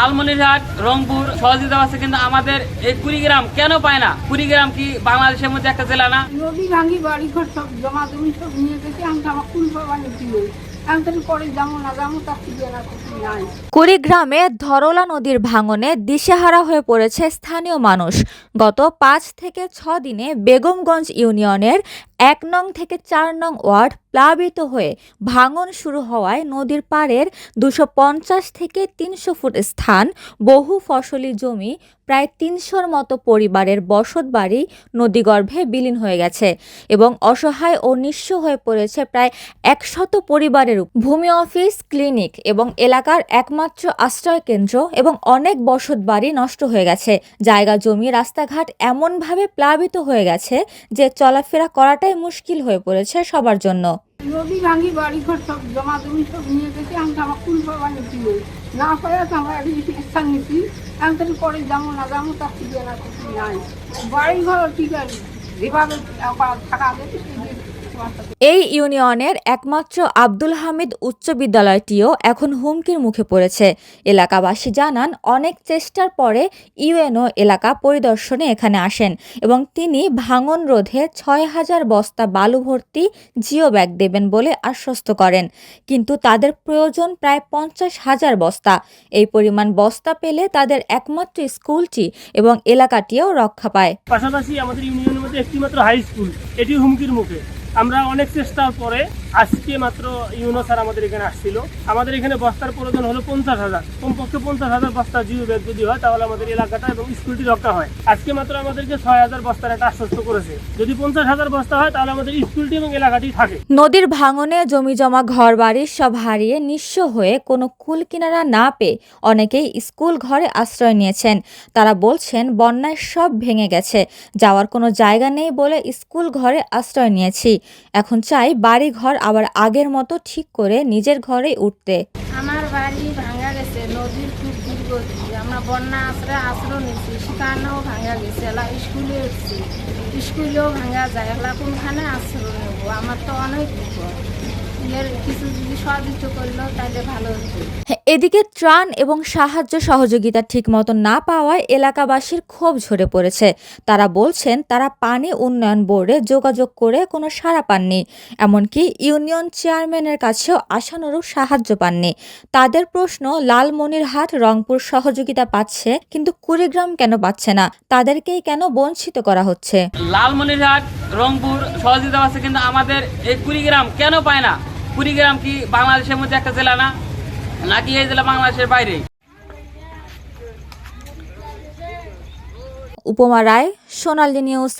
লালমনিরহাট, রংপুর সহযোগিতা আছে, কিন্তু আমাদের এই কুড়িগ্রাম কেন পায় না? কুড়িগ্রাম কি বাংলাদেশের মধ্যে একটা জেলা না? নদী ভাঙি বাড়ি ঘর সব জমা জমি সব নিয়ে গেছে। আমি আমার কুল বাবানি ছিল, আমি তো পরে যাবো না যাবো তার ঠিক না কিছু নাই। কুড়িগ্রামে ধরলা নদীর ভাঙনে দিশেহারা হয়ে পড়েছে স্থানীয় মানুষ। গত ৫ থেকে ৬ দিনে বেগমগঞ্জ ইউনিয়নের ১ নং থেকে ৪ নং ওয়ার্ড প্লাবিত হয়ে ভাঙন শুরু হওয়ায় নদীর পাড়ের ২৫০ থেকে ৩০০ ফুট স্থান, বহু ফসলি জমি, প্রায় ৩০০-র মতো পরিবারের বসতবাড়ি নদীগর্ভে বিলীন হয়ে গেছে এবং অসহায় ও নিঃস্ব হয়ে পড়েছে প্রায় ১০০ পরিবারের। ভূমি অফিস, ক্লিনিক এবং এলাকার একমাত্র আশ্রয় কেন্দ্র এবং অনেক বসতবাড়ি নষ্ট হয়ে গেছে। জায়গা জমি, রাস্তাঘাট এমনভাবে প্লাবিত হয়ে গেছে যে চলাফেরা করাটাই মুশকিল হয়ে পড়েছে সবার জন্য। নদী ভাঙি বাড়ি ঘর সব জমা জমি সব নিয়ে গেছে। আমি আমার কুল বাবানি ছিল, না পারে আমরা স্থান নিচ্ছি। আমি তো পরে যাবো না যাবো তার ঠিক না কিছু নাই। বাড়ি ঘর ঠিক আছে, যেভাবে থাকা গেছে এই ইউনিয়নের একমাত্র আব্দুল হামিদ উচ্চ বিদ্যালয়টিও এখন হুমকির মুখে পড়েছে। এলাকাবাসী জানান, অনেক চেষ্টার পরে ইউএনও এলাকা পরিদর্শনে এখানে আসেন এবং তিনি ভাঙন রোধে ৬,০০০ বস্তা বালু ভর্তি জিও ব্যাগ দেবেন বলে আশ্বস্ত করেন, কিন্তু তাদের প্রয়োজন প্রায় ৫০,০০০ বস্তা। এই পরিমাণ বস্তা পেলে তাদের একমাত্র স্কুলটি এবং এলাকাটিও রক্ষা পায়। পাশাপাশি আমাদের ইউনিয়নের মধ্যে একটি মাত্র হাই স্কুল, এটি হুমকির মুখে। আমরা অনেক চেষ্টার পরে আজকে মাত্র ইউনো স্যার আমাদের এখানে আসছিল। আমাদের এখানে বস্তার প্রয়োজন হলো ৫০,০০০, কমপক্ষে ৫০,০০০ বস্তা জিও ব্যাগ যদি হয় তাহলে আমাদের এলাকাটা এবং স্কুলটি রক্ষা হয়। আজকে মাত্র আমাদেরকে ৬,০০০ বস্তার একটা আশ্বস্ত করেছে। যদি ৫০,০০০ বস্তা হয় তাহলে আমাদের স্কুলটি এবং এলাকাটি থাকে। নদীর ভাঙনে জমিজমা ঘরবাড়ি সব হারিয়ে নিঃস্ব হয়ে কোনো কুল কিনারা না পেয়ে অনেকেই স্কুল ঘরে আশ্রয় নিয়েছেন। তারা বলছেন, বন্যায় সব ভেঙে গেছে, যাওয়ার কোনো জায়গা নেই বলে স্কুল ঘরে আশ্রয় নিয়েছি। এখন চাই বাড়ি ঘর আবার আগের মতো ঠিক করে নিজের ঘরেই উঠতে। আমার বাড়ি ভাঙা গেছে, নদীর খুব দুর্গতি। আমরা বন্যা আশ্রয় নিচ্ছি, সেখানেও ভাঙা গেছে। স্কুলে উঠছি, স্কুলেও ভাঙা যায়। কোনখানে আশ্রয় নেবো? আমার তো অনেক বিপদ। কিছু যদি সহযোগিত করলো তাহলে ভালো হতো। এদিকে ত্রাণ এবং সাহায্য সহযোগিতা ঠিকমতো না পাওয়ায় এলাকাবাসীর ক্ষোভ ঝরে পড়েছে। তারা বলছেন, তারা পানি উন্নয়ন বোর্ডে যোগাযোগ করে কোনো সাড়া পাননি, এমনকি ইউনিয়ন চেয়ারম্যানের কাছেও আশানুরূপ সাহায্য পাননি। তাদের প্রশ্ন, লালমনিরহাট, রংপুর সহযোগিতা পাচ্ছে, কিন্তু কুড়িগ্রাম কেন পাচ্ছে না? তাদেরকেই কেন বঞ্চিত করা হচ্ছে? লালমনিরহাট, রংপুর সহযোগিতা আছে, কিন্তু আমাদের এই কুড়িগ্রাম কেন পায় না? কুড়িগ্রাম কি বাংলাদেশের মধ্যে একটা জেলা না, নাকি এই জেলা বাংলাদেশের বাইরে? উপমা রায়, সোনালী নিউজ।